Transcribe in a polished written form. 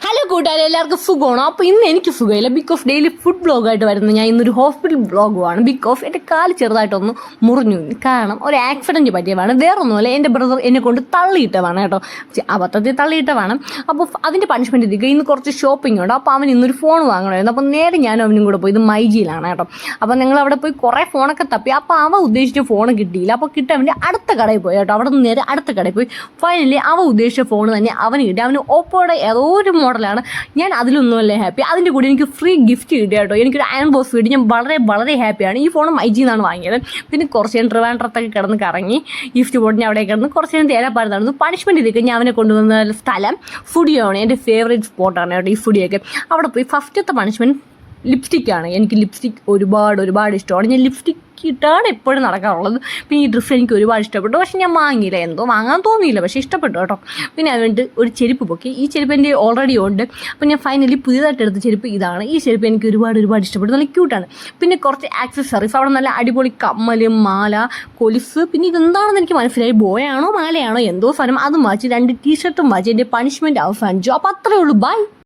Hello കൂട്ടുകാരെ, എല്ലാവർക്കും സുഖമാണോ? അപ്പോൾ ഇന്ന് എനിക്ക് സുഖമില്ല. ബിക്കോസ് ഡെയിലി ഫുഡ് ബ്ലോഗായിട്ട് വരുന്നത് ഞാൻ ഇന്നൊരു ഹോസ്പിറ്റൽ ബ്ലോഗുമാണ്. ബിക്കോസ് എൻ്റെ കാല് ചെറുതായിട്ടൊന്ന് മുറിഞ്ഞു. കാരണം ഒരു ആക്സിഡൻറ്റ് പറ്റിയതാണ്. വേറൊന്നുമല്ല, എൻ്റെ ബ്രദർ എന്നെ കൊണ്ട് തള്ളിയിട്ടതാണ് കേട്ടോ. അബദ്ധത്തിൽ തള്ളിയിട്ടതാണ്. അപ്പോൾ അതിൻ്റെ പണിഷ്മെൻറ്റ് ഇരിക്കുക. ഇന്ന് കുറച്ച് ഷോപ്പിംഗ് ഉണ്ട്. അപ്പോൾ അവൻ ഇന്നൊരു ഫോൺ വാങ്ങണമായിരുന്നു. അപ്പോൾ നേരെ ഞാനും അവനും കൂടെ പോയി. ഇത് മൈജിയിലാണ് കേട്ടോ. അപ്പോൾ ഞങ്ങൾ അവിടെ പോയി കുറേ ഫോണൊക്കെ തപ്പി. അപ്പോൾ അവൻ ഉദ്ദേശിച്ച ഫോൺ കിട്ടിയില്ല. അപ്പോൾ കിട്ടാൻ വേണ്ടി അടുത്ത കടയിൽ പോയി കേട്ടോ. അവിടെ നിന്ന് നേരെ അടുത്ത കടയിൽ പോയി. ഫൈനലി അവൻ ഉദ്ദേശിച്ച ഫോൺ തന്നെ അവന് കിട്ടി. അവന് ഓപ്പോയുടെ ഏതോ ഒരു മോഡലാണ്. ഞാൻ അതിലൊന്നുമല്ലേ ഹാപ്പി. അതിൻ്റെ കൂടെ എനിക്ക് ഫ്രീ ഗിഫ്റ്റ് കിട്ടി കേട്ടോ. എനിക്കൊരു അയൺ ബോക്സ് കിട്ടി. ഞാൻ വളരെ വളരെ ഹാപ്പിയാണ്. ഈ ഫോൺ മൈജിയിൽ നിന്നാണ് വാങ്ങിയത്. പിന്നെ കുറച്ച് നേരം ട്രിവാൻഡ്രത്തൊക്കെ കിടന്ന് കറങ്ങി ഗിഫ്റ്റ് പോയിട്ട് ഞാൻ അവിടെ കിടന്ന് കുറച്ച് നേരം തേരാപ്പാട് നടന്നു. പണിഷ്മെൻറ്റ് ഇതൊക്കെ ഞാൻ അവനെ കൊണ്ടുവന്ന സ്ഥലം ഫുഡിയാണ്. എൻ്റെ ഫേവറേറ്റ് സ്പോട്ടാണ് കേട്ടോ ഈ ഫുഡിയൊക്കെ. അവിടെ പോയി ഫസ്റ്റത്തെ പണിഷ്മെൻറ്റ് ലിപ്സ്റ്റിക്കാണ്. എനിക്ക് ലിപ്സ്റ്റിക് ഒരുപാട് ഇഷ്ടമാണ്. ഞാൻ ലിപ്സ്റ്റിക് ഇട്ടാണ് എപ്പോഴും നടക്കാറുള്ളത്. പിന്നെ ഈ ഡ്രസ്സ് എനിക്ക് ഒരുപാട് ഇഷ്ടപ്പെട്ടു. പക്ഷേ ഞാൻ വാങ്ങിയില്ല. എന്തോ വാങ്ങാൻ തോന്നിയില്ല, പക്ഷേ ഇഷ്ടപ്പെട്ടു കേട്ടോ. പിന്നെ അതുകൊണ്ട് ഒരു ചെരുപ്പ് പൊക്കി. ഈ ചെരുപ്പ് എൻ്റെ ഓൾറെഡി ഉണ്ട്. അപ്പോൾ ഞാൻ ഫൈനലി പുതിയതായിട്ട് എടുത്ത ചെരുപ്പ് ഇതാണ്. ഈ ചെരുപ്പ് എനിക്ക് ഒരുപാട് ഇഷ്ടപ്പെട്ടു. നല്ല ക്യൂട്ടാണ്. പിന്നെ കുറച്ച് ആക്സസറീസ് അവിടെ നല്ല അടിപൊളി കമ്മൽ, മാല, കൊലുസ്. പിന്നെ ഇതെന്താണെന്ന് എനിക്ക് മനസ്സിലായി. ബോയാണോ മാലയാണോ എന്തോ സാധനം അതും വാങ്ങിച്ച് 2 ടീഷർട്ടും വാങ്ങിച്ച് എൻ്റെ പണിഷ്മെൻറ്റ് അവസാനിച്ചു. അപ്പോൾ അത്രയേ ഉള്ളൂ. ബൈ.